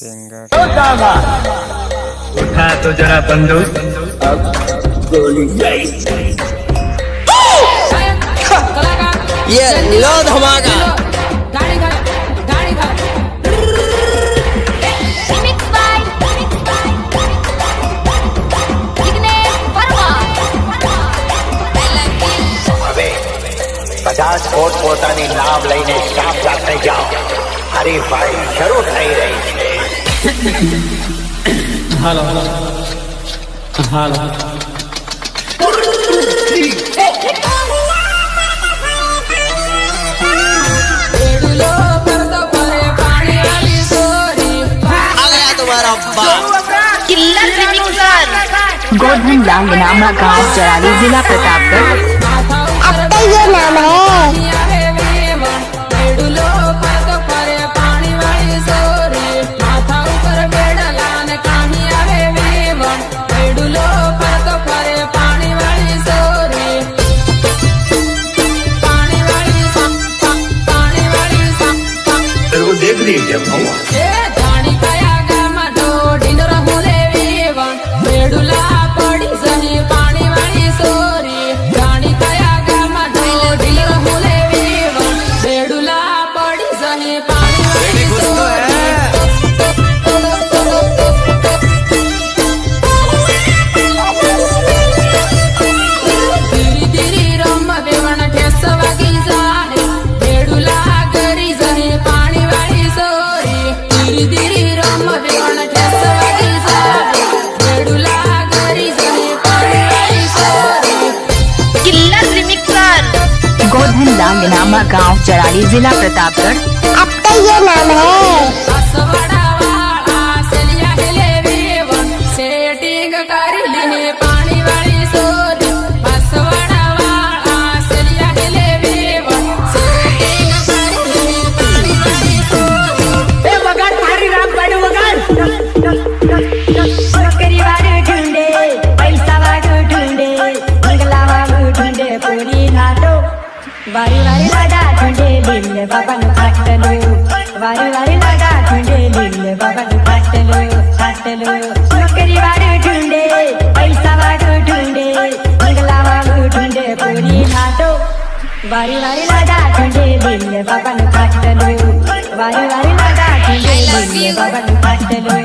Singer उठा तो जरा बंदूक, अब गोली ये लो धमाका। હવે 50 ફૂટ પોતાની નાવ લઈને સાફ જાતે જાઓ, હરીફાઈ શરૂ થઈ રહી છે। હાલો હાલો किल्लर रिमिक्सर गोधन लांग नामा गांव चराली जिला प्रतापगढ़। अब तो ये नाम है। देख लीजिए गोधन लांग नामा गांव चराली जिला प्रतापगढ़। अब तो ये नाम है। वारी वारी लगा ठुंडे दिल बाबा नु काटलो, वारी वारी लगा ठुंडे दिल बाबा नु काटलो नौकरी वाली ठुंडे, पैसा वाली ठुंडे, बंगला वाली ठुंडे पूरी नाटो। वारी वारी लगा ठुंडे दिल बाबा नु काटलो, वारी वारी लगा ठुंडे दिल बाबा नु काटलो।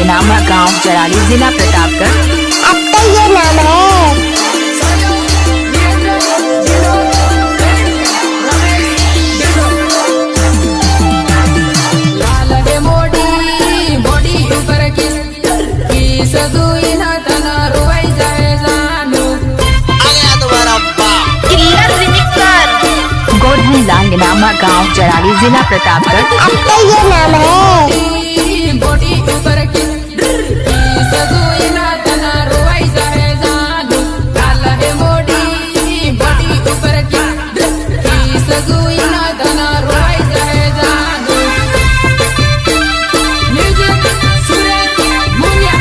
नामा गांव चराली जिला प्रतापगढ़। अब तो ये नाम है। जराली जिला प्रतापगढ़। अब तो ये नाम है। बोटी ऊपर की सजोई ना तना रोई जाए जादू काला है मोटी बोटी ऊपर की सजोई ना तना रोई जाए जादू म्यूजिक सूरज मुनिया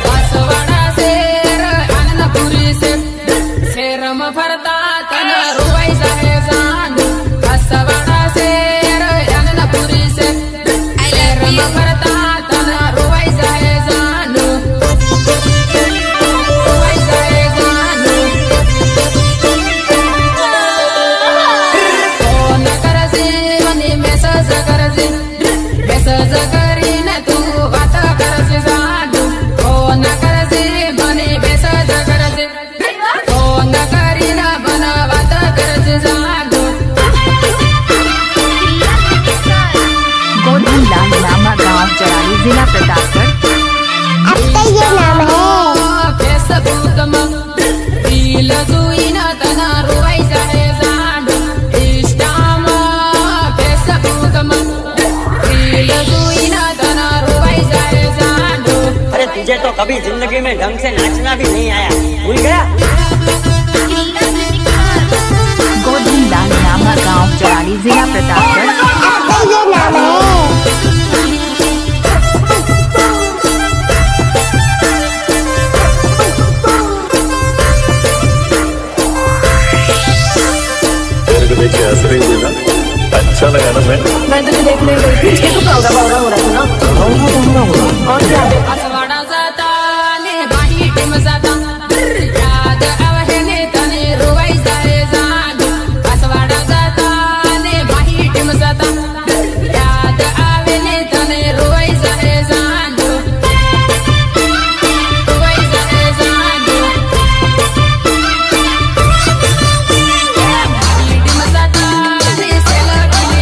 बांसवाड़ा से आनंदपुरी से शेरम भरता तना रोई जाए जादू बांसवाड़ा से आनंदपुरी से शेरम भरता तना रोई जाए जादू रोई जाए जादू फोन करजे मनी मेसेज करीने तू बात करजे जादू फोन करजे मनी मेसेज करजे फोन करीना बना बात करजे जादू गोधन लाल नामा गांव जराली जिला प्रतापगढ़। अब तो ये नाम है। फेसबुक में रील जुईना तना रोई जाए जादू इंस्टा में फेसबुक में रील जुईना तना रोई जाए जादू अरे तुझे तो कभी जिंदगी में ढंग से नाचना भी नहीं आया, भूल गया। गोधन लाल नामा गांव जराली जिला प्रतापगढ़। अब तो ये नाम है। तेरे को देख के हंस रही थी ना, अच्छा लगा ना। मैं तुझे देखने गई थी, इसके तो भावगा हो रहा था ना। और क्या असवाड़ा जाता ने बाही टीम जाता याद आवे ने तने रोई जाए जादू असवाड़ा जाता ने बाही टीम जाता याद आवे ने तने रोई जाए जादू रोई जाए जादू बाही टीम जाता ने सेल्फी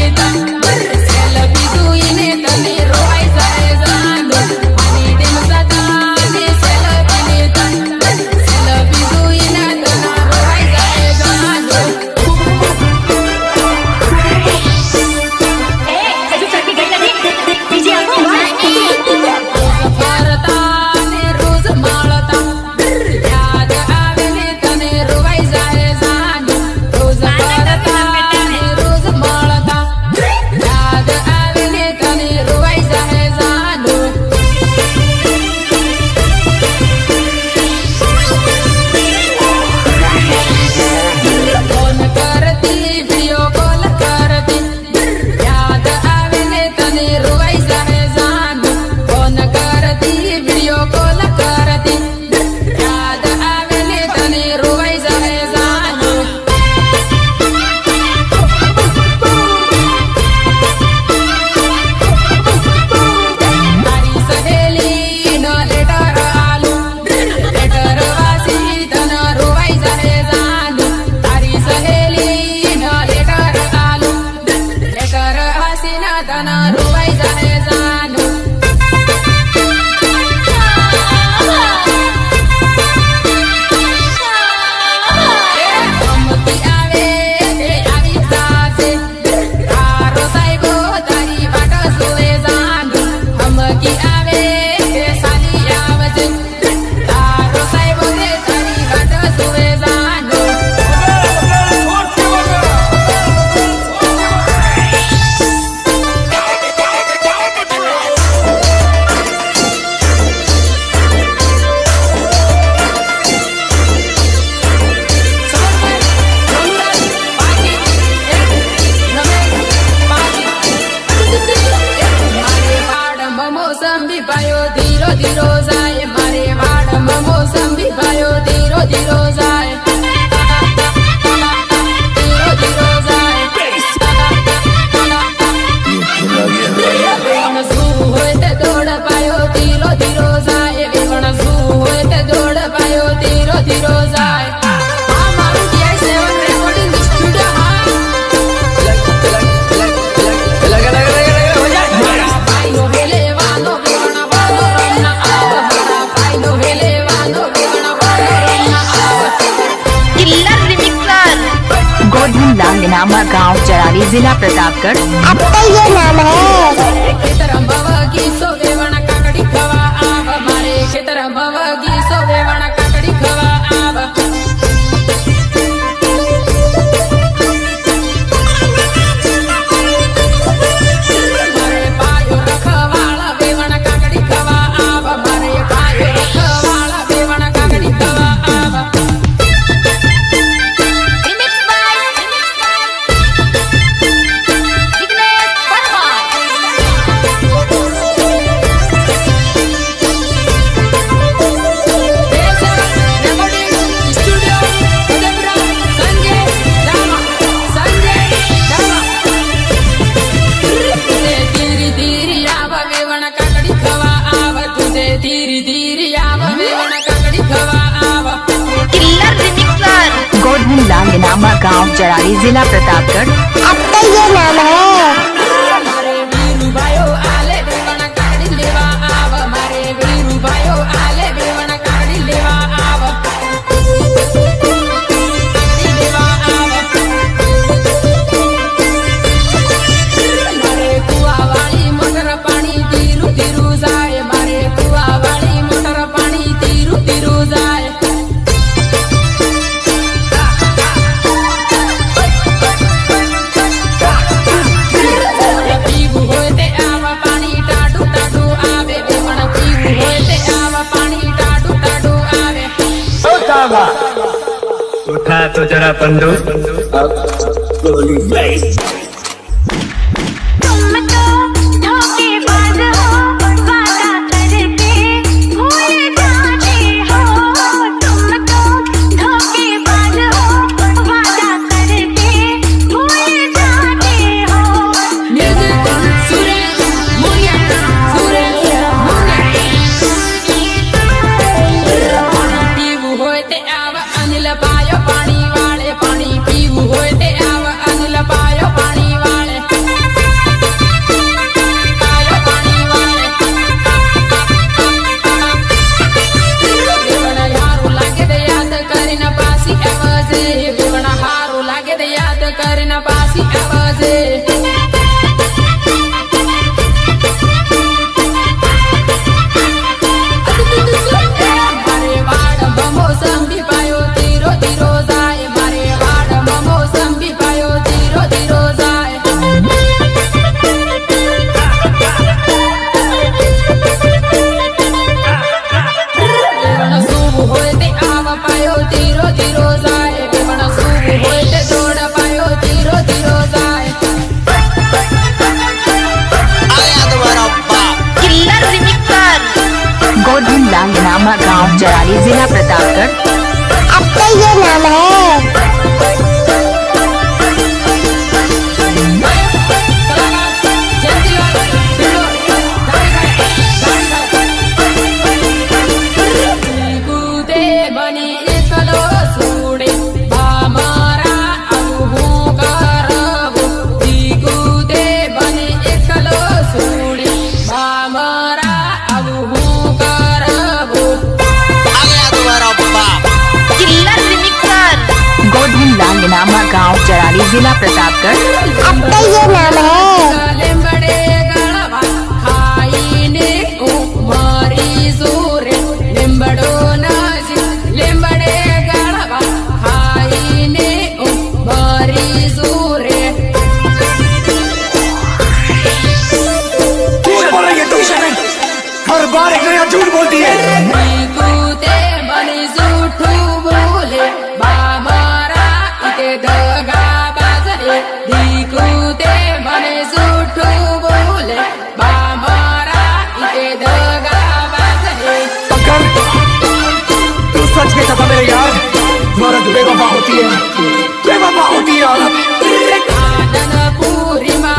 दुई ने तने रोई जाए जादू बाही टीम लांगनामा गांव चराली जिला प्रतापगढ़। अब तो ये नाम है। खेतरम बवगी सो देवण काकड़ी खवा आव मारे खेतरम बवगी सो देवण काकड़ी खवा आव मारे पायो रखवाला देवण काकड़ी खवा आव मारे पायो रखवाला देवण काकड़ी खवा आव गोधन लांगनामा गांव चराली जिला प्रतापगढ़। अब तो ये नाम है। मारे वीरू भायो आले बेवण काकड़ी लेवा आव मारे वीरू भायो आले बेवण काकड़ी लेवा आव काकड़ी लेवा आव मारे कुआ वाली मोटर पानी तीरू तीरू जाए मारे कुआ वाली मोटर पानी तीरू तीरू जाए पीवू होते आवा पानी टाडू टाडू आवे बेवण पीवू होते आवा पानी टाडू टाडू आवे उठा तो जरा बंदूक अब गोली तुम तो धोखेबाज हो वादा करके भूल जाते हो तुम तो धोखेबाज हो वादा करके भूल जाते हो म्यूजिक सुरे मुनिया सुरे मुनिया पीवू होते आवा अनिल पायो पानी वाले पानी पीवू होते आवा अनिल पायो पानी वाले पायो पानी वाले बेवण हारू लागे दे याद करीन पासी आवाजे बेवण हारू लागे दे याद करीन पासी आवाजे मारे वाड ममोसम भी पायो तीरो तीरो जाए मारे वाड ममोसम भी पायो तीरो तीरो जाए बेवण सूब होते आव पायो तीरो तीरो जाए बेवण सूब होते दौड़ पायो तीरो तीरो जाए गोधन लांगनामा गांव चराली जिला प्रतापगढ़। अब तो ये नाम है। कूदे बनी एकलो सूडे बामारा अबू करबो कूदे बनी एकलो सूडे बामारा अबू करबो गोधन लांगनामा गांव चराली जिला प्रतापगढ़। अब तो ये नाम है। लेंबड़े गळवा खाईने उमरी सूरे लेंबड़ो नाजी लेंबड़े गळवा खाईने उमरी सूरे झूठ बोल रही है तू हर बार एक नया झूठ बोलती है। कूते बनी झूठू बोले बामारा इते दगा बाजरे कूते बने झूठू बोले बामारा इते दगा बाजरे पकड़ तू सच में कहता मेरे यार औरत बेवफा होती है औरत। आनंद पूरी मा